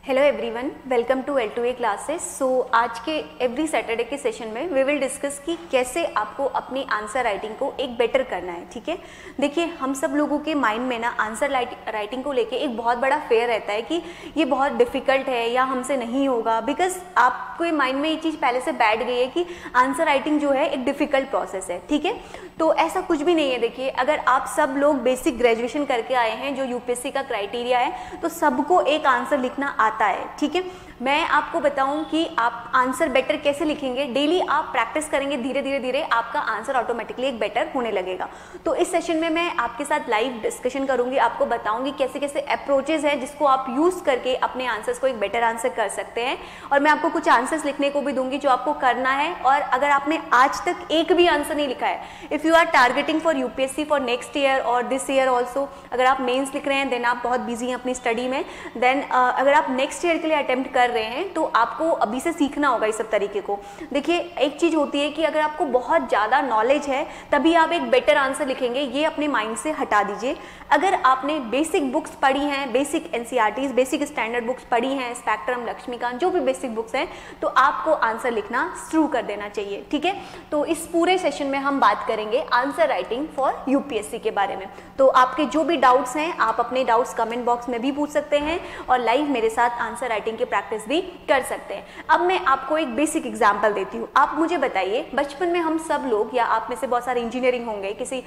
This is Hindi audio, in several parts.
Hello everyone, welcome to L2A classes. So आज के एवरी सैटरडे के सेशन में वी विल डिस्कस कि कैसे आपको अपनी आंसर राइटिंग को एक बेटर करना है। ठीक है, देखिए हम सब लोगों के माइंड में ना आंसर राइटिंग को लेके एक बहुत बड़ा फेयर रहता है कि ये बहुत डिफिकल्ट है या हमसे नहीं होगा, बिकॉज आपको माइंड में ये चीज़ पहले से बैठ गई है कि आंसर राइटिंग जो है एक डिफिकल्ट प्रोसेस है। ठीक है, तो ऐसा कुछ भी नहीं है। देखिए, अगर आप सब लोग बेसिक ग्रेजुएशन करके आए हैं जो यूपीएससी का क्राइटेरिया है, तो सबको एक आंसर लिखना आता है। ठीक है, मैं आपको बताऊं कि आप आंसर बेटर कैसे लिखेंगे। डेली आप प्रैक्टिस करेंगे, धीरे धीरे धीरे आपका आंसर ऑटोमेटिकली एक बेटर होने लगेगा। तो इस सेशन में मैं आपके साथ लाइव डिस्कशन करूंगी, आपको बताऊंगी कैसे कैसे अप्रोचेस हैं जिसको आप यूज करके अपने आंसर्स को एक बेटर आंसर कर सकते हैं। और मैं आपको कुछ आंसर्स लिखने को भी दूंगी जो आपको करना है। और अगर आपने आज तक एक भी आंसर नहीं लिखा है, if you are targeting for UPSC for next year और दिस ईयर ऑल्सो, अगर आप मेन्स लिख रहे हैं देन आप बहुत बिजी हैं अपनी स्टडी में, देन अगर आप नेक्स्ट ईयर के लिए अटेम्प्ट कर रहे हैं तो आपको अभी से सीखना होगा इस सब तरीके को। देखिए, एक चीज होती है कि अगर आपको बहुत ज्यादा नॉलेज है तभी आप एक बेटर आंसर लिखेंगे, ये अपने माइंड से हटा दीजिए। अगर आपने बेसिक बुक्स पढ़ी हैं, basic NCERTs, basic standard books पढ़ी हैं, स्पेक्ट्रम, लक्ष्मीकांत, जो भी बेसिक बुक्स हैं, तो आपको आंसर लिखना शुरू कर देना चाहिए। ठीक है, तो इस पूरे सेशन में हम बात करेंगे आंसर राइटिंग फॉर यूपीएससी के बारे में। तो आपके जो भी डाउट्स हैं आप अपने डाउट्स कमेंट बॉक्स में भी पूछ सकते हैं और लाइव मेरे साथ आंसर राइटिंग की प्रैक्टिस भी कर सकते हैं। अब मैं आपको एक बेसिक एग्जांपल देती हूँ। आप मुझे बताइए, बचपन में हम सब लोग या आप में से बहुत सारे इंजीनियरिंग होंगे, किसी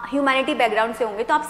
ह्यूमैनिटी बैकग्राउंड से होंगे, तो आप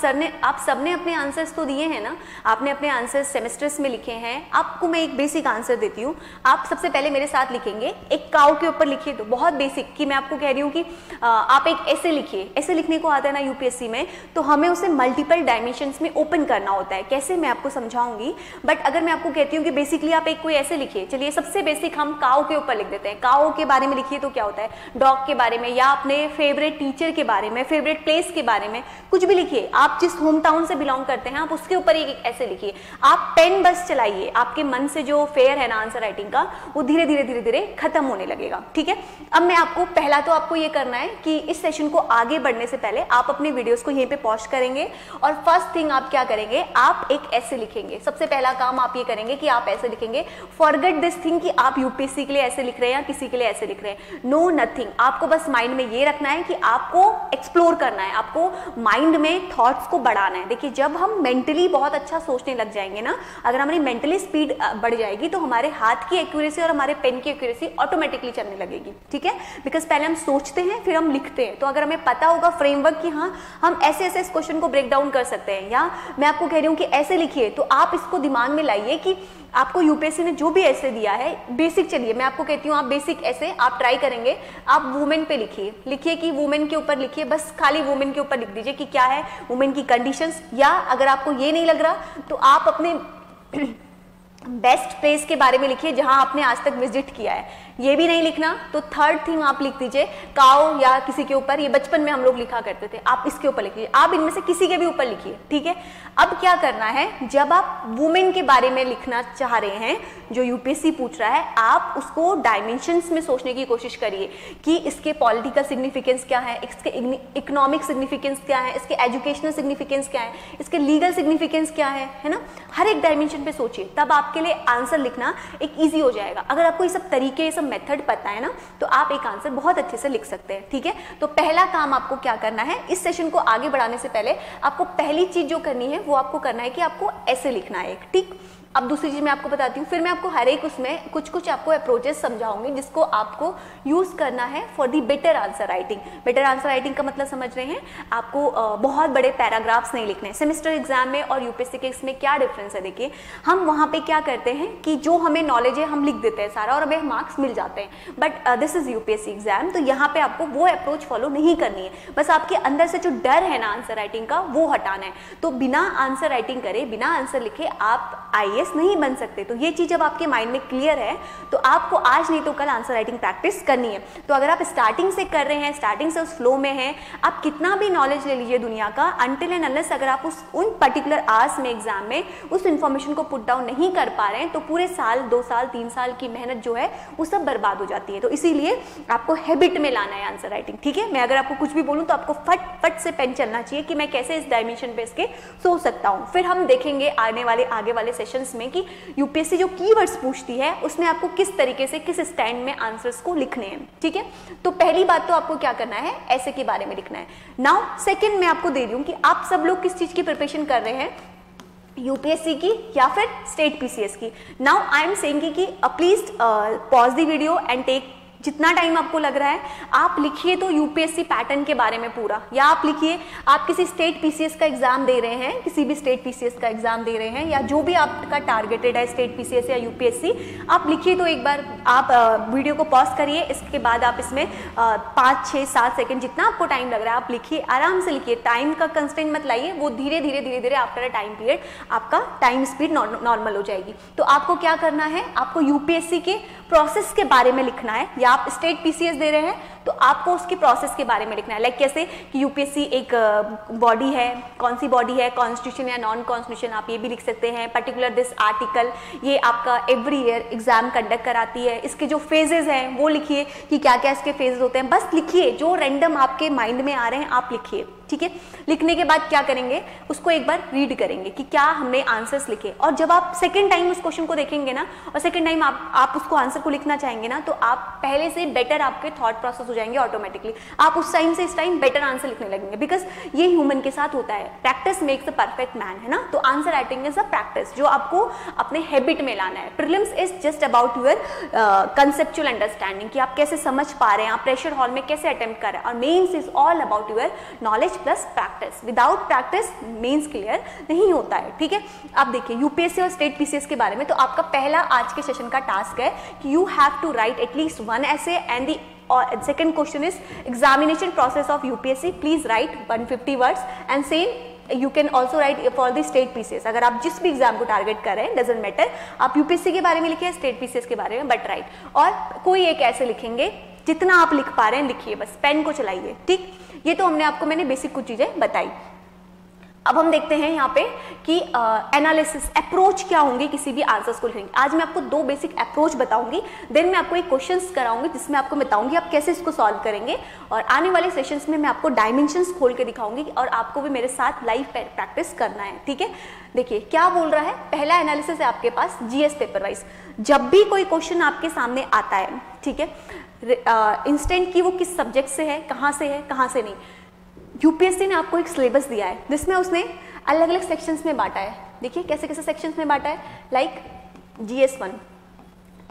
सबने अपने आंसर्स तो दिए हैं ना, आपने अपने आंसर्स सेमेस्टर्स में लिखे हैं। आपको मैं एक बेसिक आंसर देती हूँ, आप सबसे पहले मेरे साथ लिखेंगे, एक काऊ के ऊपर लिखिए। तो बहुत बेसिक कि मैं आपको कह रही हूँ कि आप एक ऐसे लिखिए, ऐसे लिखने को आता है ना यूपीएससी में, तो हमें उसे मल्टीपल डायमेंशंस में ओपन करना होता है। कैसे, मैं आपको समझाऊंगी, बट अगर मैं आपको कहती हूँ कि बेसिकली आप एक कोई ऐसे लिखिए, चलिए सबसे बेसिक हम काऊ के ऊपर लिख देते हैं। काऊ के बारे में लिखिए तो क्या होता है, डॉग के बारे में या अपने फेवरेट टीचर के बारे में, फेवरेट प्लेस के बारे में कुछ भी लिखिए। आप जिस होम टाउन से बिलोंग करते हैं आप उसके ऊपर एक ऐसे लिखिए। आप पेन बस चलाइए, आपके मन से जो फेयर है ना आंसर राइटिंग का, वो धीरे धीरे धीरे धीरे खत्म होने लगेगा। ठीक है, अब मैं आपको पहला तो आपको ये करना है कि इस सेशन को आगे बढ़ने से पहले आप अपने वीडियोस को यहीं पे पॉज करेंगे और फर्स्ट थिंग आप क्या करेंगे, आप एक ऐसे लिखेंगे। सबसे पहला काम आप ये करेंगे कि आप ऐसे लिखेंगे। फॉरगेट दिस थिंग कि आप यूपीएससी के लिए ऐसे लिख रहे हैं या किसी के लिए ऐसे लिख रहे हैं, नो नथिंग। आपको बस माइंड में ये रखना है कि आपको एक्सप्लोर करना है, आपको माइंड में थॉट्स को बढ़ाना है। देखिए, जब हम मेंटली बहुत अच्छा सोचने लग जाएंगे ना, अगर हमारी मेंटली स्पीड बढ़ जाएगी तो हमारे हाथ की एक्यूरेसी और हमारे पेन की एक्यूरेसी ऑटोमेटिकली चलने लगेगी। ठीक है, बिकॉज पहले हम सोचते हैं फिर हम लिखते हैं। तो अगर हमें पता होगा फ्रेमवर्क कि हाँ हम ऐसे ऐसे इस क्वेश्चन को ब्रेक डाउन कर सकते हैं, या मैं आपको कह रही हूँ कि ऐसे लिखिए, तो आप इसको दिमाग में लाइए कि आपको यूपीएससी ने जो भी ऐसे दिया है बेसिक, चलिए मैं आपको कहती हूँ आप बेसिक ऐसे आप ट्राई करेंगे। आप वुमेन पे लिखिए कि वुमेन के ऊपर लिखिए, बस खाली वुमेन के ऊपर लिख दीजिए कि क्या है वुमेन की कंडीशंस। या अगर आपको ये नहीं लग रहा तो आप अपने बेस्ट प्लेस के बारे में लिखिए जहां आपने आज तक विजिट किया है। ये भी नहीं लिखना तो थर्ड थिंग आप लिख दीजिए काऊ या किसी के ऊपर, ये बचपन में हम लोग लिखा करते थे, आप इसके ऊपर लिखिए। आप इनमें से किसी के भी ऊपर लिखिए। ठीक है, अब क्या करना है, जब आप वुमेन के बारे में लिखना चाह रहे हैं जो यूपीएससी पूछ रहा है, आप उसको डायमेंशंस में सोचने की कोशिश करिए कि इसके पॉलिटिकल सिग्निफिकेंस क्या है, इसके इकोनॉमिक सिग्निफिकेंस क्या है, इसके एजुकेशनल सिग्निफिकेंस क्या है, इसके लीगल सिग्निफिकेंस क्या है ना। हर एक डायमेंशन पे सोचिए, तब आपके लिए आंसर लिखना एक ईजी हो जाएगा। अगर आपको ये सब तरीके, ये सब मेथड पता है ना, तो आप एक आंसर बहुत अच्छे से लिख सकते हैं। ठीक है, तो पहला काम आपको क्या करना है, इस सेशन को आगे बढ़ाने से पहले आपको पहली चीज जो करनी है वो आपको करना है कि आपको ऐसे लिखना है एक। ठीक, अब दूसरी चीज मैं आपको बताती हूँ, फिर मैं आपको हर एक उसमें कुछ कुछ आपको अप्रोचेस समझाऊंगी जिसको आपको यूज करना है for the better answer writing. Better answer writing का मतलब समझ रहे हैं, आपको बहुत बड़े पैराग्राफ्स नहीं लिखने। सेमेस्टर एग्जाम में और यूपीएससी के इसमें क्या डिफरेंस है, देखिए हम वहां पे क्या करते हैं कि जो हमें नॉलेज है हम लिख देते हैं सारा और हमें मार्क्स मिल जाते हैं। But this is UPSC exam, तो यहाँ पे आपको वो अप्रोच फॉलो नहीं करनी है। बस आपके अंदर से जो डर है ना आंसर राइटिंग का, वो हटाना है। तो बिना आंसर राइटिंग करे, बिना आंसर लिखे आप आईएएस नहीं बन सकते। तो ये चीज जब आपके माइंड में क्लियर है तो आपको आज नहीं तो कल आंसर राइटिंग प्रैक्टिस करनी है। तो अगर आप स्टार्टिंग से कर रहे हैं, स्टार्टिंग से उस फ्लो में हैं, आप कितना भी नॉलेज ले लीजिए दुनिया का, अनटिल एंड अनलेस अगर आप उन पर्टिकुलर आवर्स में एग्जाम में उस इन्फॉर्मेशन को पुट डाउन नहीं कर पा रहे हैं तो पूरे साल, 2 साल, 3 साल की मेहनत जो है वो सब बर्बाद हो जाती है। तो इसीलिए आपको हैबिट में लाना है आंसर राइटिंग। ठीक है, मैं अगर आपको कुछ भी बोलूं तो आपको फट फट से पेन चलना चाहिए कि मैं कैसे इस डायमेंशन पे इसके सोच सकता हूं। फिर हम देखेंगे आगे वाले सेशंस क्वेश्चंस में कि यूपीएससी जो कीवर्ड्स पूछती है उसमें आपको किस तरीके से किस स्टैंड में आंसर्स को लिखने हैं, ठीक है। तो पहली बात तो आपको क्या करना है, ऐसे के बारे में लिखना है। नाउ सेकंड मैं आपको दे रही हूँ कि आप सब लोग किस चीज की प्रिपरेशन कर रहे हैं, यूपीएससी की या फिर स्टेट पीसीएस की। नाउ आई एम सेइंग कि please pause the video and take जितना टाइम आपको लग रहा है आप लिखिए तो यूपीएससी पैटर्न के बारे में पूरा, या आप लिखिए आप किसी स्टेट पीसीएस का एग्जाम दे रहे हैं, किसी भी स्टेट पीसीएस का एग्जाम दे रहे हैं, या जो भी आपका टारगेटेड है स्टेट पीसीएस या यूपीएससी, आप लिखिए। तो एक बार आप वीडियो को पॉज करिए, इसके बाद आप इसमें 5, 6, 7 सेकंड जितना आपको टाइम लग रहा है आप लिखिए, आराम से लिखिए, टाइम का कंस्ट्रेंट मत लाइए, वो धीरे धीरे आफ्टर अ टाइम पीरियड आपका टाइम स्पीड नॉर्मल हो जाएगी। तो आपको क्या करना है, आपको यूपीएससी के प्रोसेस के बारे में लिखना है, या आप स्टेट पीसीएस दे रहे हैं तो आपको उसके प्रोसेस के बारे में लिखना है। लाइक कैसे कि यूपीएससी एक बॉडी है, कौन सी बॉडी है, कॉन्स्टिट्यूशन या नॉन कॉन्स्टिट्यूशन, आप ये भी लिख सकते हैं। पर्टिकुलर दिस आर्टिकल, ये आपका एवरी ईयर एग्जाम कंडक्ट कराती है, इसके जो फेजेस हैं वो लिखिए कि क्या क्या इसके फेजेस होते हैं, बस लिखिए, जो रैंडम आपके माइंड में आ रहे हैं आप लिखिए, ठीक है। लिखने के बाद क्या करेंगे, उसको एक बार रीड करेंगे कि क्या हमने आंसर्स लिखे, और जब आप सेकंड टाइम उस क्वेश्चन को देखेंगे ना और सेकंड टाइम आप उसको आंसर को लिखना चाहेंगे ना, तो आप पहले से बेटर आपके थॉट प्रोसेस हो जाएंगे ऑटोमेटिकली, आप उस टाइम से इस टाइम बेटर आंसर लिखने लगेंगे, बिकॉज ये ह्यूमन के साथ होता है, practice makes a perfect man, है ना। तो answer writing is a practice जो आपको अपने हैबिट में लाना है। Prelims is just about your conceptual understanding कि आप कैसे समझ पा रहे हैं, आप प्रेशर हॉल में कैसे अटेम्प्ट कर रहे हैं, और mains is all about your knowledge plus practice. Without practice mains clear नहीं होता है, ठीक है। आप देखिए यूपीएससी और स्टेट पीसीएस के बारे में, तो आपका पहला आज के सेशन का टास्क है कि you have to write at least 1 essay and the second question is examination process of UPSC. Please write 150 words and same you can also write for the state PCS. अगर आप जिस भी एग्जाम को टारगेट कर रहे हैं डजेंट मैटर, आप यूपीएससी के बारे में लिखिए, स्टेट पीसीएस के बारे में, बट राइट, और कोई एक ऐसे लिखेंगे जितना आप लिख पा रहे हैं लिखिए, बस पेन को चलाइए, ठीक। ये तो मैंने बेसिक कुछ चीजें बताई। अब हम देखते हैं यहाँ पे कि एनालिसिस अप्रोच क्या होंगे किसी भी आंसर्स को लिखने की। आज मैं आपको 2 बेसिक अप्रोच बताऊंगी, देन मैं आपको एक क्वेश्चंस कराऊंगी जिसमें आपको बताऊंगी आप कैसे इसको सॉल्व करेंगे, और आने वाले सेशंस में मैं आपको डायमेंशंस खोल के दिखाऊंगी और आपको भी मेरे साथ लाइव प्रैक्टिस करना है, ठीक है। देखिए क्या बोल रहा है, पहला एनालिसिस है आपके पास जीएस पेपर वाइज। जब भी कोई क्वेश्चन आपके सामने आता है, ठीक है, इंस्टेंट की वो किस सब्जेक्ट से है, कहाँ से नहीं, यूपीएससी ने आपको एक सिलेबस दिया है जिसमें उसने अलग अलग सेक्शंस में बांटा है। देखिए कैसे कैसे सेक्शंस में बांटा है, like GS1,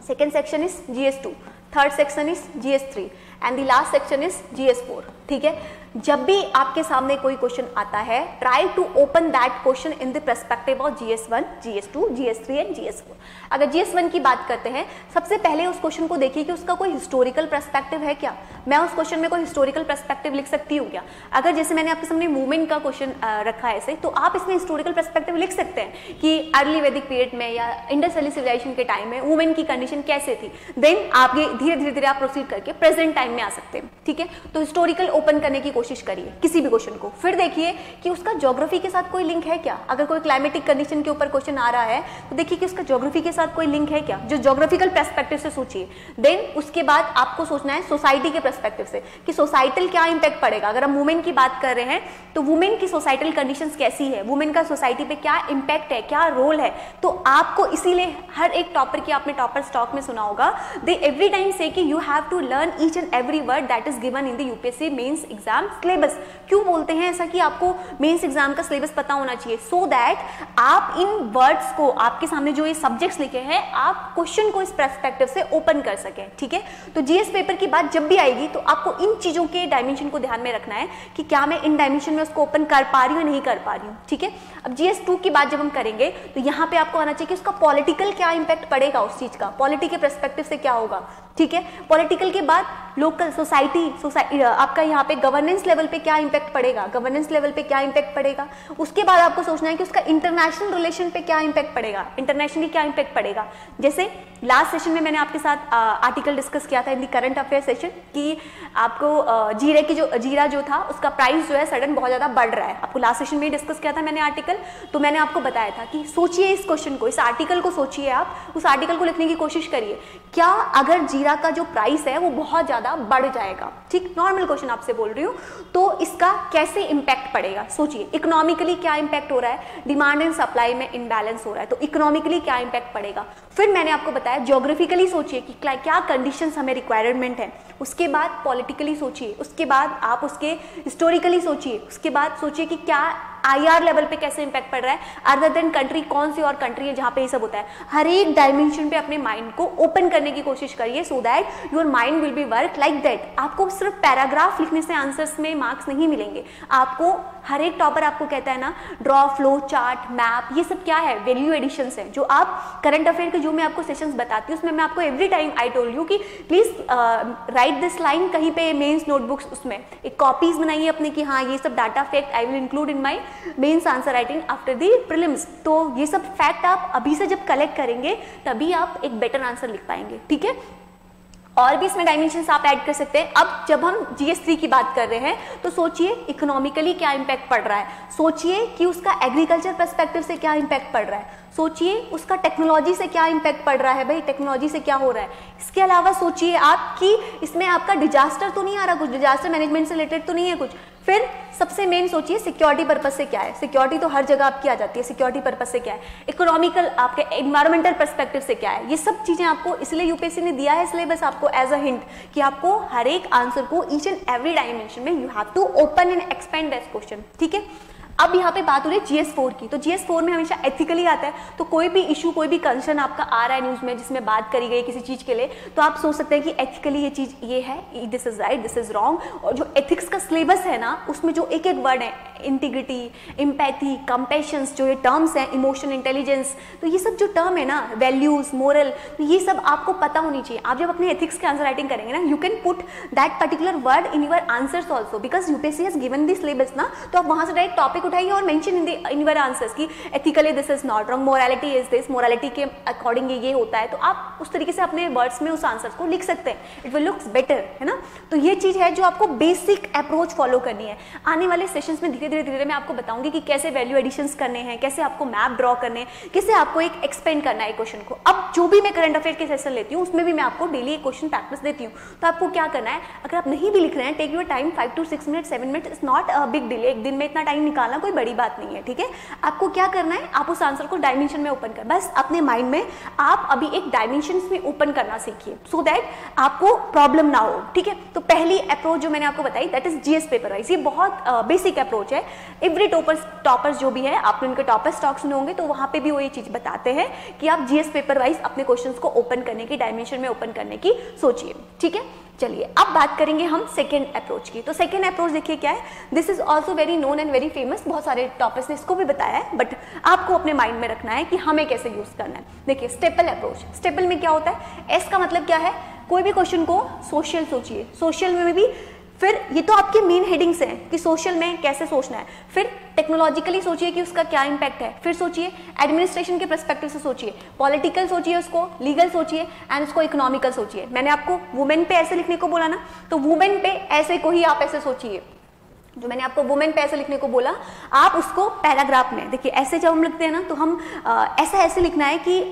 second section is GS2, third section is GS3 and the last section is GS4, ठीक है। जब भी आपके सामने कोई क्वेश्चन आता है, try to open that question in the perspective of GS1, GS2, GS3 and GS4। अगर GS1 की बात करते हैं, सबसे पहले उस क्वेश्चन को देखिए कि उसका कोई हिस्टोरिकल पर्सपेक्टिव है क्या, मैं उस क्वेश्चन में कोई हिस्टोरिकल पर्सपेक्टिव लिख सकती हूँ क्या। अगर जैसे मैंने आपके सामने मूवमेंट का क्वेश्चन रखा है ऐसे, तो आप इसमें हिस्टोरिकल पर्सपेक्टिव लिख सकते हैं कि अर्ली वैदिक पीरियड में या इंडस वैली सिविलाइजेशन के टाइम में वुमेन की कंडीशन कैसे थी, देन आप ये धीरे धीरे आप प्रोसीड करके प्रेजेंट टाइम में आ सकते हैं, ठीक है। तो हिस्टोरिकल ओपन करने की कोशिश करिए किसी भी क्वेश्चन को। फिर देखिए कि उसका ज्योग्राफी के साथ कोई लिंक है क्या, अगर कोई क्लाइमेटिक कंडीशन के ऊपर क्वेश्चन आ रहा है तो देखिए कि उसका ज्योग्राफी के साथ कोई लिंक है क्या, जो ज्योग्राफिकल पर्सपेक्टिव से सोचिए। देन उसके बाद आपको सोचना है सोसाइटी के पर्सपेक्टिव से कि सोसाइटल क्या इंपैक्ट पड़ेगा। अगर हम वुमेन की बात कर रहे हैं तो वुमेन की सोसाइटल कंडीशंस कैसी है, वुमेन का सोसाइटी पे क्या इंपैक्ट है, क्या रोल है। तो आपको इसीलिए हर एक टॉपर की, आपने टॉपर स्टॉक में सुना होगा, दे एवरी टाइम से कि you have to learn each and every word that is given in the UPSC mains exam syllabus. क्यों बोलते हैं ऐसा कि आपको मेंस एग्जाम का सिलेबस पता होना चाहिए, सो दैट आप इन वर्ड्स को, आपके सामने जो ये सब्जेक्ट्स लिखे हैं, आप क्वेश्चन को इस पर्सपेक्टिव से ओपन कर सकें, ठीक है। तो जीएस पेपर की बात जब भी आएगी तो आपको इन चीजों के डायमेंशन को ध्यान में रखना है कि क्या मैं इन डायमेंशन में उसको ओपन कर पा रही हूँ, नहीं कर पा रही हूँ, ठीक है। अब GS2 की बात जब हम करेंगे तो यहाँ पे आपको आना चाहिए कि उसका पॉलिटिकल क्या इंपैक्ट पड़ेगा, उस चीज का पॉलिटी के पर्सपेक्टिव से क्या होगा, ठीक है। पॉलिटिकल के बाद लोकल सोसाइटी आपका यहाँ पे गवर्नेंस लेवल पे क्या इंपैक्ट पड़ेगा, गवर्नेंस लेवल पे क्या इंपैक्ट पड़ेगा। उसके बाद आपको सोचना है कि उसका इंटरनेशनल रिलेशन पे क्या इंपैक्ट पड़ेगा, इंटरनेशनली क्या इंपैक्ट पड़ेगा। जैसे लास्ट सेशन में मैंने आपके साथ आर्टिकल डिस्कस किया था इन दी करंट अफेयर सेशन कि आपको जीरा जो था उसका प्राइस जो है सडन बहुत ज्यादा बढ़ रहा है। आपको लास्ट सेशन में डिस्कस किया था मैंने आर्टिकल, तो मैंने आपको बताया था कि सोचिए इस क्वेश्चन को, इस आर्टिकल को सोचिए, आप उस आर्टिकल को लिखने की कोशिश करिए। क्या अगर जीरा का जो प्राइस है वो बहुत ज्यादा बढ़ जाएगा, ठीक, नॉर्मल क्वेश्चन आप आपसे बोल रही हूँ, तो इसका कैसे इम्पैक्ट पड़ेगा सोचिए। इकोनॉमिकली क्या इम्पैक्ट हो रहा है, डिमांड एंड सप्लाई में इनबैलेंस हो रहा है, तो इकोनॉमिकली क्या इम्पैक्ट पड़ेगा। फिर मैंने आपको बताया ज्योग्राफिकली सोचिए कि क्या कंडीशंस हमें रिक्वायरमेंट है, उसके बाद पॉलिटिकली सोचिए, उसके बाद आप उसके हिस्टोरिकली सोचिए, उसके बाद सोचिए कि क्या IR लेवल पे कैसे इंपैक्ट पड़ रहा है, अदर देन कंट्री कौन सी और कंट्री है जहां पे ये सब होता है। हर एक डायमेंशन पे अपने माइंड को ओपन करने की कोशिश करिए, so that your mind will be work like that. आपको सिर्फ पैराग्राफ लिखने से आंसर्स में मार्क्स नहीं मिलेंगे, आपको हर एक टॉपर आपको कहता है ना ड्रॉ फ्लो चार्ट मैप, ये सब क्या है, वैल्यू एडिशंस है, जो आप करंट अफेयर के जो मैं आपको सेशंस बताती हूँ उसमें मैं आपको every time I told you कि प्लीज राइट दिस लाइन कहीं पे मेंस नोटबुक्स, उसमें एक कॉपीज बनाइए अपने कि हाँ ये सब data fact I will include in my mains answer writing after the prelims. तो ये सब फैक्ट आप अभी से जब कलेक्ट करेंगे तभी आप एक बेटर आंसर लिख पाएंगे, ठीक है। और भी इसमें डायमेंशंस आप ऐड कर सकते हैं। अब जब हम GS3 की बात कर रहे हैं तो सोचिए इकोनॉमिकली क्या इंपैक्ट पड़ रहा है, सोचिए कि उसका एग्रीकल्चर पर्सपेक्टिव से क्या इंपैक्ट पड़ रहा है, सोचिए उसका टेक्नोलॉजी से क्या इंपैक्ट पड़ रहा है, भाई टेक्नोलॉजी से क्या हो रहा है। इसके अलावा सोचिए आप कि इसमें आपका डिजास्टर तो नहीं आ रहा, कुछ डिजास्टर मैनेजमेंट से रिलेटेड तो नहीं है कुछ। फिर सबसे मेन सोचिए सिक्योरिटी पर्पस से क्या है, सिक्योरिटी तो हर जगह आपकी आ जाती है, सिक्योरिटी पर्पस से क्या है, इकोनॉमिकल आपके एनवायरमेंटल पर्सपेक्टिव से क्या है। ये सब चीजें आपको इसलिए यूपीएससी ने दिया है सिलेबस आपको एज अ हिंट कि आपको हर एक आंसर को ईच एंड एवरी डायमेंशन में you have to open and expand this question, ठीक है। अब यहाँ पे बात हो रही है GS4 की, तो GS4 में हमेशा एथिकली आता है, तो कोई भी इशू कोई भी कंसर्न आपका आ रहा है न्यूज में जिसमें बात करी गई किसी चीज के लिए, तो आप सोच सकते हैं कि एथिकली ये चीज ये है, this is right this is wrong. और जो एथिक्स का सिलेबस है ना उसमें जो एक एक वर्ड है, इंटीग्रिटी, एम्पैथी, कंपैशंस, जो ये टर्म्स हैं, इमोशन, इंटेलिजेंस, तो ये सब जो टर्म है ना, वैल्यूज, मोरल, तो ये सब आपको पता होनी चाहिए। आप जब अपने एथिक्स के आंसर राइटिंग करेंगे ना, you can put that particular word in your answers also, because UPSC has given the syllabus ना, तो आप वहां से डायरेक्ट टॉपिक उठाइए और मेंशन इन योर आंसर्स की ethically this is not wrong, morality is this, morality के अकॉर्डिंग ये होता है, तो आप उस तरीके से अपने वर्ड्स में उस आंसर्स को लिख सकते हैं, इट विल लुक्स बेटर, है ना। तो ये चीज है जो आपको बेसिक अप्रोच फॉलो करनी है। आने वाले सेशंस में धीरे धीरे मैं आपको बताऊंगी कि कैसे वैल्यू एडिशंस करने हैं, कैसे आपको मैप ड्रॉ करने हैं, कैसे आपको एक एक्सपेंड करना है क्वेश्चन को। अब जो भी मैं करंट अफेयर के सेशन लेती हूँ उसमें भी मैं आपको डेली एक क्वेश्चन प्रैक्टिस देती हूँ, तो आपको क्या करना है, अगर आप नहीं भी लिख रहे हैं, take your time, 5 to 6 minute 7 minute, it's not a big deal, एक दिन में इतना टाइम निकालना कोई बड़ी बात नहीं है, ठीक है। आपको क्या करना है, आप उस आंसर को डायमेंशन में ओपन कर, बस अपने माइंड में आप अभी एक डायमेंशन में ओपन करना सीखिए, सो दैट आपको प्रॉब्लम ना हो, ठीक है। तो पहली अप्रोच जो मैंने आपको बताई that is GS paper wise, ये बहुत बेसिक अप्रोच है। एवरी टॉपर्स जो भी है, आपने उनके टॉपर्स टॉक्स सुने होंगे, तो वहां पे भी वो ये चीज बताते हैं कि आप GS पेपर वाइज अपने क्वेश्चंस को ओपन करने की, डायमेंशन में ओपन करने की सोचिए, ठीक है। चलिए अब बात करेंगे हम सेकेंड अप्रोच की। तो सेकेंड अप्रोच देखिए क्या है, this is also very known and very famous, बहुत सारे टॉपर्स ने इसको भी बताया है, बट आपको अपने माइंड में रखना है कि हमें कैसे यूज करना है। देखिए स्टेपल अप्रोच, स्टेपल में क्या होता है, एस का मतलब क्या है, कोई भी क्वेश्चन को सोशल सोचिए, सोशल में भी, फिर ये तो आपके मेन हेडिंग्स हैं कि सोशल में कैसे सोचना है, फिर टेक्नोलॉजिकली सोचिए कि उसका क्या इंपैक्ट है, फिर सोचिए एडमिनिस्ट्रेशन के पर्सपेक्टिव से सोचिए, पॉलिटिकल सोचिए उसको, लीगल सोचिए एंड उसको इकोनॉमिकल सोचिए। मैंने आपको वुमेन पे ऐसे लिखने को बोला ना, तो वुमेन पे ऐसे को ही आप ऐसे सोचिए, जो मैंने आपको वुमेन पे ऐसे लिखने को बोला, आप उसको पैराग्राफ में देखिए, ऐसे जब हम लिखते हैं ना तो हम ऐसा ऐसे लिखना है कि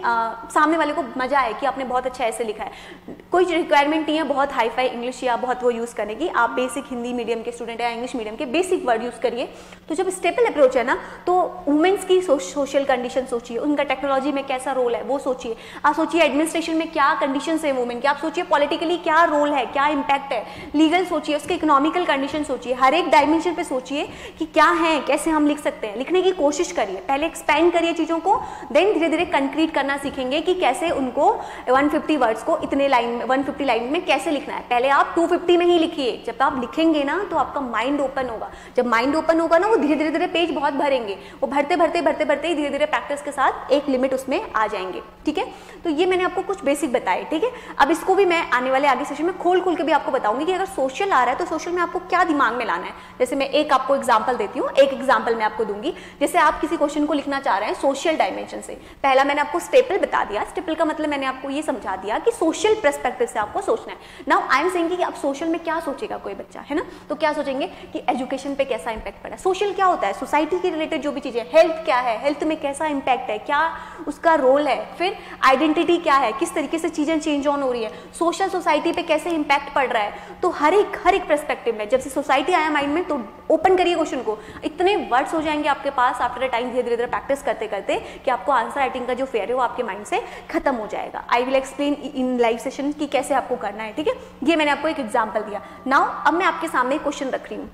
सामने वाले को मजा आए कि आपने बहुत अच्छा ऐसे लिखा है। कोई रिक्वायरमेंट नहीं है बहुत हाई फाई इंग्लिश या बहुत वो यूज करने की, आप बेसिक हिंदी मीडियम के स्टूडेंट या इंग्लिश मीडियम के बेसिक वर्ड यूज करिए। तो जब स्टेपल अप्रोच है ना, तो वुमेन्स की सोशल कंडीशन सोचिए, उनका टेक्नोलॉजी में कैसा रोल है वो सोचिए, आप सोचिए एडमिनिस्ट्रेशन में क्या कंडीशन है वुमेन की, आप सोचिए पॉलिटिकली क्या रोल है, क्या इंपैक्ट है, लीगल सोचिए, उसके इकोनॉमिकल कंडीशन सोचिए, हर एक डायमेंशन पे सोचिए कि क्या है, कैसे हम लिख सकते हैं, लिखने की कोशिश करिए, पहले एक्सपेंड करिए चीजों को, देन धीरे धीरे कंक्रीट करना सीखेंगे कि कैसे उनको 150 वर्ड्स को इतने लाइन 150 लाइन में कैसे लिखना है। पहले आप 250 में ही लिखिए, जब आप लिखेंगे ना तो आपका माइंड ओपन होगा, जब माइंड ओपन होगा ना वो धीरे धीरे पेज बहुत भरेंगे, वो भरते भरते भरते भरते ही धीरे धीरे प्रैक्टिस के साथ एक लिमिट उसमें आ जाएंगे, ठीक है। तो ये मैंने आपको कुछ बेसिक बताए, ठीक है। अब इसको भी मैं आने वाले आगे सेशन में खोल खोल के भी आपको बताऊंगी कि अगर सोशल आ रहा है तो सोशल में आपको क्या दिमाग में लाना है, जैसे मैं एक आपको एग्जांपल देती हूँ, एक एग्जांपल मैं आपको दूंगी। जैसे आप किसी क्वेश्चन को लिखना चाह रहे हैं सोशल डायमेंशन से, पहला मैंने आपको स्टेपल बता दिया, स्टेपल का मतलब मैंने आपको ये समझा दिया कि सोशल पर्सपेक्टिव से आपको सोचना है। नाउ आई एम सेइंग कि अब सोशल में क्या सोचेगा कोई बच्चा, है ना, तो क्या सोचेंगे कि एजुकेशन पे कैसा इंपैक्ट पड़ा है। सोशल क्या होता है, सोसाइटी के रिलेटेड जो भी चीजें, हेल्थ क्या है, हेल्थ में कैसा इंपैक्ट है, क्या उसका रोल है, फिर आइडेंटिटी क्या है, किस तरीके से चीजें चेंज ऑन हो रही है, सोशल सोसाइटी पे कैसे इंपैक्ट पड़ रहा है। तो हर एक पर्सपेक्टिव में जब से सोसाइटी आया माइंड में, तो ओपन करिए क्वेश्चन को, इतने वर्ड्स हो जाएंगे आपके पास आफ्टर अ टाइम, धीरे धीरे प्रैक्टिस करते करते, कि आपको आंसर राइटिंग का जो फेयर है वो आपके माइंड से खत्म हो जाएगा। I will explain in live session कि कैसे आपको करना है, ठीक है। ये मैंने आपको एक एग्जांपल दिया। नाउ अब मैं आपके सामने क्वेश्चन रख रही हूँ,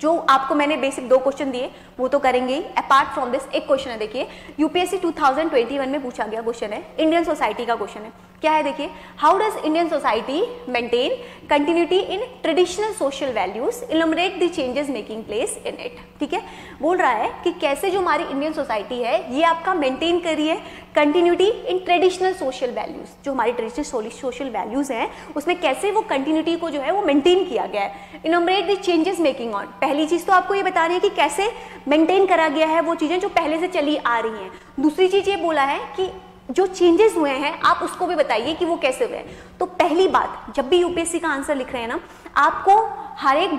जो आपको मैंने बेसिक 2 क्वेश्चन दिए वो तो करेंगे ही। अपार्ट फ्रॉम दिस एक क्वेश्चन है, देखिए यूपीएससी 2021 में पूछा गया क्वेश्चन है, इंडियन सोसाइटी का क्वेश्चन है। क्या है देखिए, how does Indian society maintain continuity in traditional social values, enumerate the changes making place in it. ठीक है, बोल रहा है कि कैसे जो हमारी इंडियन सोसाइटी है ये आपका मेंटेन करी है continuity in traditional social values, जो हमारी ट्रेडिशनल सोशल वैल्यूज हैं उसमें कैसे वो कंटिन्यूटी को जो है वो मेंटेन किया गया है। Enumerate the changes making on, पहली चीज तो आपको ये बता रही है कि कैसे मेंटेन करा गया है वो चीजें जो पहले से चली आ रही हैं। दूसरी चीज ये बोला है कि जो चेंजेस हुए हैं आप उसको भी बताइए कि वो कैसे हुए हैं। तो पहली बात, जब भी यूपीएससी का आंसर लिख रहे हैं ना, आपको हर एक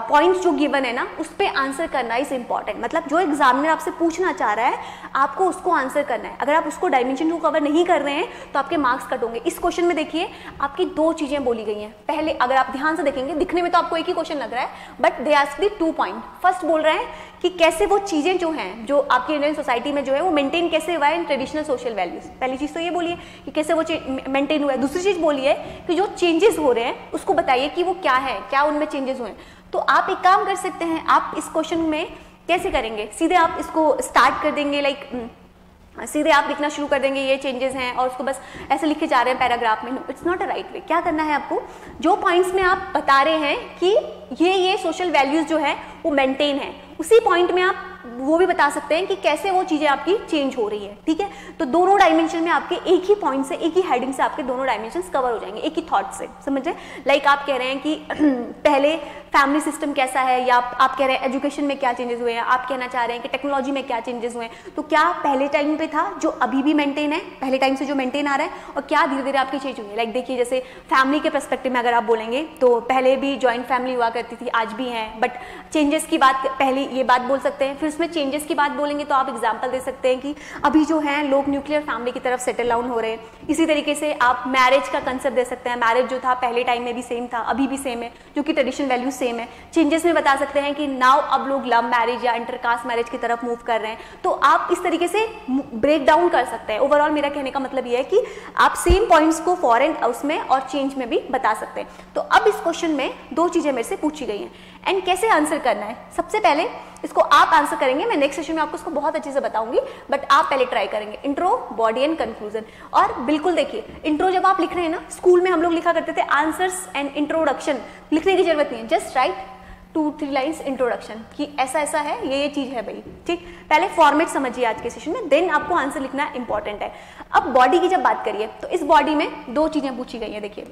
पॉइंट जो गिवन है ना उस पर आंसर करना इज इंपॉर्टेंट। मतलब जो एग्जामिनर आपसे पूछना चाह रहा है आपको उसको आंसर करना है। अगर आप उसको डायमेंशन को कवर नहीं कर रहे हैं तो आपके मार्क्स कट होंगे। इस क्वेश्चन में देखिए आपकी 2 चीजें बोली गई हैं। पहले अगर आप ध्यान से देखेंगे, दिखने में तो आपको एक ही क्वेश्चन लग रहा है, but they ask the 2 point. First बोल रहे हैं कि कैसे वो चीजें जो हैं जो आपकी इंडियन सोसाइटी में जो है वो मेंटेन कैसे हुआ है इन ट्रेडिशनल सोशल वैल्यूज। पहली चीज तो ये बोलिए कि कैसे वो मेंटेन हुआ है। दूसरी चीज बोलिए कि जो चेंजेस हो रहे हैं उसको बताइए कि वो क्या है, क्या उनमें चेंजेस हुए हैं। तो आप एक काम कर सकते हैं, आप इस क्वेश्चन में कैसे करेंगे, सीधे आप इसको स्टार्ट कर देंगे, लाइक सीधे आप लिखना शुरू कर देंगे ये चेंजेस हैं और उसको बस ऐसे लिखे जा रहे हैं पैराग्राफ में। It's not a right way. क्या करना है आपको, जो पॉइंट्स में आप बता रहे हैं कि ये सोशल वैल्यूज जो है वो मेंटेन है, उसी पॉइंट में आप वो भी बता सकते हैं कि कैसे वो चीजें आपकी चेंज हो रही है। ठीक है, तो दोनों डायमेंशन में आपके एक ही पॉइंट से, एक ही हेडिंग से आपके दोनों डायमेंशंस कवर हो जाएंगे एक ही थॉट से, समझ रहे। लाइक आप कह रहे हैं कि पहले फैमिली सिस्टम कैसा है, या आप कह रहे हैं एजुकेशन में क्या चेंजेस हुए हैं, आप कहना चाह रहे हैं कि टेक्नोलॉजी में क्या चेंजेस हुए हैं। तो क्या पहले टाइम पे था जो अभी भी मेंटेन है, पहले टाइम से जो मेंटेन आ रहा है, और क्या धीरे धीरे आपकी चेंज हुई है। लाइक देखिए जैसे फैमिली के पर्सपेक्टिव में अगर आप बोलेंगे तो पहले भी ज्वाइंट फैमिली हुआ करती थी, आज भी है, बट चेंजेस की बात पहले ये बात बोल सकते हैं। फिर उसमें चेंजेस की बात बोलेंगे तो आप एग्जांपल दे सकते हैं कि अभी जो है लोग न्यूक्लियर फैमिली की तरफ सेटल डाउन हो रहे हैं। इसी तरीके से आप मैरिज का कंसेप्ट दे सकते हैं, मैरिज जो था पहले टाइम में भी सेम था, अभी भी सेम है, जो कि ट्रेडिशनल वैल्यूज सेम है। चेंजेस में बता सकते हैं कि नाउ अब लोग लव मैरिज या इंटरकास्ट मैरिज की तरफ मूव कर रहे हैं। तो आप इस तरीके से ब्रेक डाउन कर सकते हैं। ओवरऑल मेरा कहने का मतलब यह है कि आप सेम पॉइंट्स को फॉरेन उसमें और चेंज में भी बता सकते हैं। तो अब इस क्वेश्चन में 2 चीजें मेरे से पूछी गई हैं एंड कैसे आंसर करना है। सबसे पहले इसको आप आंसर करेंगे, मैं नेक्स्ट सेशन में आपको इसको बहुत अच्छे से बताऊंगी, बट आप पहले ट्राई करेंगे। Intro, body and conclusion. और बिल्कुल देखिए इंट्रो जब आप लिख रहे हैं ना, स्कूल में हम लोग लिखा करते थे आंसर्स एंड इंट्रोडक्शन, लिखने की जरूरत नहीं है, जस्ट राइट 2-3 लाइन्स इंट्रोडक्शन कि ऐसा ऐसा है, ये चीज है भाई। ठीक, पहले फॉर्मेट समझिए आज के सेशन में, देन आपको आंसर लिखना इंपॉर्टेंट है। अब बॉडी की जब बात करिए तो इस बॉडी में 2 चीजें पूछी गई है। देखिए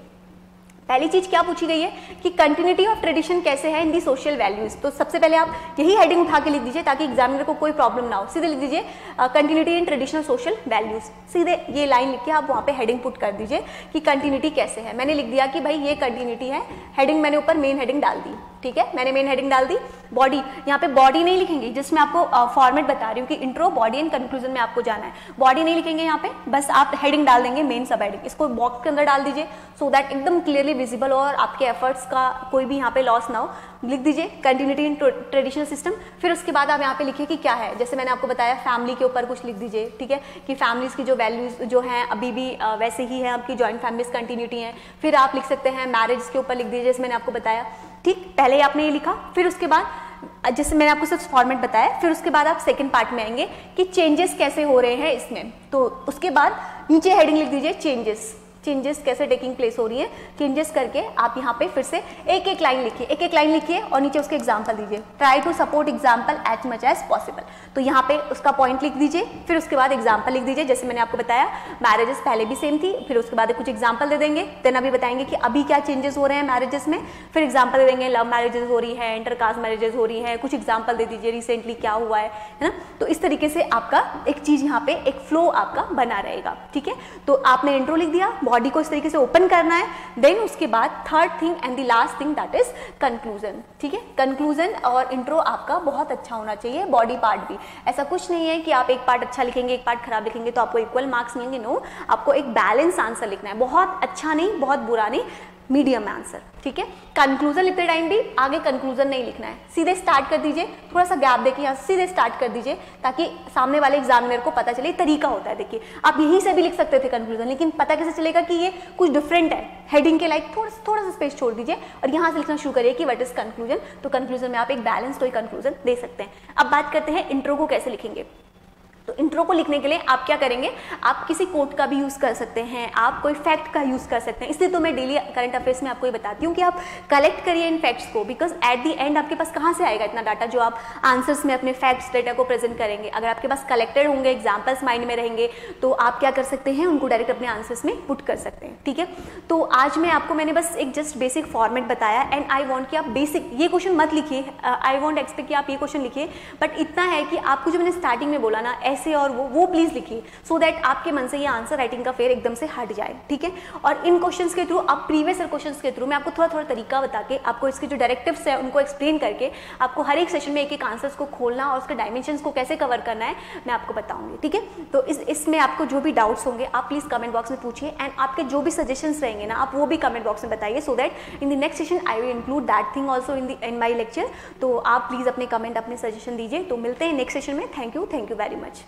पहली चीज क्या पूछी गई है कि कंटिन्यूटी ऑफ ट्रेडिशन कैसे है इन दी सोशल वैल्यूज। तो सबसे पहले आप यही हेडिंग उठा के लिख दीजिए ताकि एग्जामिनर को कोई प्रॉब्लम ना हो। सीधे लिख दीजिए continuity in traditional social values, सीधे ये लाइन लिख के आप वहां पे हेडिंग पुट कर दीजिए कि कंटिन्यूटी कैसे है। मैंने लिख दिया कि भाई ये कंटिन्यूटी है, हेडिंग मैंने ऊपर मेन हेडिंग डाल दी। ठीक है, मैंने मेन हेडिंग डाल दी। बॉडी, यहाँ पे बॉडी नहीं लिखेंगे, जिसमें आपको फॉर्मेट बता रही हूँ कि इंट्रो, बॉडी एंड कंक्लूजन में आपको जाना है। बॉडी नहीं लिखेंगे यहाँ पे, बस आप हेडिंग डाल देंगे मेन सब हेडिंग। इसको बॉक्स के अंदर डाल दीजिए सो दैट एकदम क्लियरली विजिबल और आपके एफर्ट्स का कोई भी यहाँ पे लॉस ना हो। लिख दीजिए कंटिन्यूटी इन ट्रेडिशनल सिस्टम। फिर उसके बाद आप यहाँ पे लिखिए कि क्या है, जैसे मैंने आपको बताया फैमिली के ऊपर कुछ लिख दीजिए। ठीक है, कि फैमिलीज की जो वैल्यूज जो हैं अभी भी वैसे ही है, आपकी जॉइंट फैमिलीज कंटिन्यूटी है। फिर आप लिख सकते हैं मैरिज के ऊपर लिख दीजिए, जैसे मैंने आपको बताया। ठीक, पहले आपने ये लिखा, फिर उसके बाद जैसे मैंने आपको सिर्फ फॉर्मेट बताया, फिर उसके बाद आप सेकंड पार्ट में आएंगे कि चेंजेस कैसे हो रहे हैं इसमें। तो उसके बाद नीचे हेडिंग लिख दीजिए चेंजेस। चेंजेस कैसे टेकिंग प्लेस हो रही है, चेंजेस करके आप यहाँ पे फिर से एक एक लाइन लिखिए, एक एक लाइन लिखिए और नीचे उसके एग्जाम्पल दीजिए। Try to support example as much as possible. तो यहाँ पे उसका पॉइंट लिख दीजिए, फिर उसके बाद एग्जाम्पल लिख दीजिए। जैसे मैंने आपको बताया मैरिजेस पहले भी सेम थी, फिर उसके बाद कुछ एग्जाम्पल दे देंगे, देन अभी बताएंगे कि अभी क्या चेंजेस हो रहे हैं मैरिजेस में, फिर एग्जाम्पल दे देंगे, लव मैरिजेस हो रही है, इंटरकास्ट मैरिजेस हो रही है, कुछ एग्जाम्पल दे दीजिए रिसेंटली क्या हुआ है ना। तो इस तरीके से आपका एक चीज यहाँ पे एक फ्लो आपका बना रहेगा, ठीक है। तो आपने इंट्रो लिख दिया, बॉडी को इस तरीके से ओपन करना है, देन उसके बाद third thing and the last thing that is conclusion, ठीक है। कंक्लूजन और इंट्रो आपका बहुत अच्छा होना चाहिए, बॉडी पार्ट भी। ऐसा कुछ नहीं है कि आप एक पार्ट अच्छा लिखेंगे एक पार्ट खराब लिखेंगे तो आपको इक्वल मार्क्स मिलेंगे, नो, आपको एक बैलेंस आंसर लिखना है, बहुत अच्छा नहीं बहुत बुरा नहीं, मीडियम आंसर, ठीक है। कंक्लूजन लिखते टाइम भी आगे कंक्लूजन नहीं लिखना है, सीधे स्टार्ट कर दीजिए, थोड़ा सा गैप देके यहाँ सीधे स्टार्ट कर दीजिए ताकि सामने वाले एग्जामिनर को पता चले। तरीका होता है, देखिए आप यहीं से भी लिख सकते थे कंक्लूजन, लेकिन पता कैसे चलेगा कि ये कुछ डिफरेंट है, हेडिंग के लाइक थोड़ा सा स्पेस छोड़ दीजिए और यहाँ से लिखना शुरू करिए कि व्हाट इज कंक्लूजन। तो कंक्लूजन में आप एक बैलेंस कोई कंक्लूजन दे सकते हैं। अब बात करते हैं इंट्रो को कैसे लिखेंगे। तो इंट्रो को लिखने के लिए आप क्या करेंगे, आप किसी कोट का भी यूज कर सकते हैं, आप कोई फैक्ट का यूज कर सकते हैं। इसलिए तो मैं डेली करंट अफेयर्स में आपको ये बताती हूँ कि आप कलेक्ट करिए इन फैक्ट्स को, बिकॉज एट द एंड आपके पास कहाँ से आएगा इतना डाटा जो आप आंसर्स में अपने फैक्ट्स डेटा को प्रेजेंट करेंगे। अगर आपके पास कलेक्टेड होंगे, एग्जाम्पल्स माइंड में रहेंगे, तो आप क्या कर सकते हैं, उनको डायरेक्ट अपने आंसर्स में पुट कर सकते हैं, ठीक है। तो आज मैंने बस एक जस्ट बेसिक फॉर्मेट बताया एंड आई वॉन्ट कि आप बेसिक ये क्वेश्चन मत लिखिए, आई वॉन्ट एक्सपेक्ट कि आप ये क्वेश्चन लिखिए, बट इतना है कि आपको जो मैंने स्टार्टिंग में बोला ना ऐसे और वो प्लीज लिखिए, सो दैट आपके मन से ये आंसर राइटिंग का फेयर एकदम से हट जाए, ठीक है। और इन क्वेश्चंस के थ्रू, अब प्रीवियस क्वेश्चंस के थ्रू मैं आपको थोड़ा थोड़ा तरीका बता के, आपको इसके जो डायरेक्टिव्स है उनको एक्सप्लेन करके, आपको हर एक सेशन में एक एक आंसर्स को खोलना और उसके डायमेंशंस को कैसे कवर करना है मैं आपको बताऊंगी, ठीक है। तो इसमें आपको जो भी डाउट्स होंगे आप प्लीज कमेंट बॉक्स में पूछिए एंड आपके जो भी सजेशंस रहेंगे ना आप वो भी कमेंट बॉक्स में बताइए, so that in the next session I will include that thing also in my lecture. तो आप प्लीज अपने कमेंट अपने सजेशन दीजिए। तो मिलते हैं नेक्स्ट सेशन में। Thank you very much.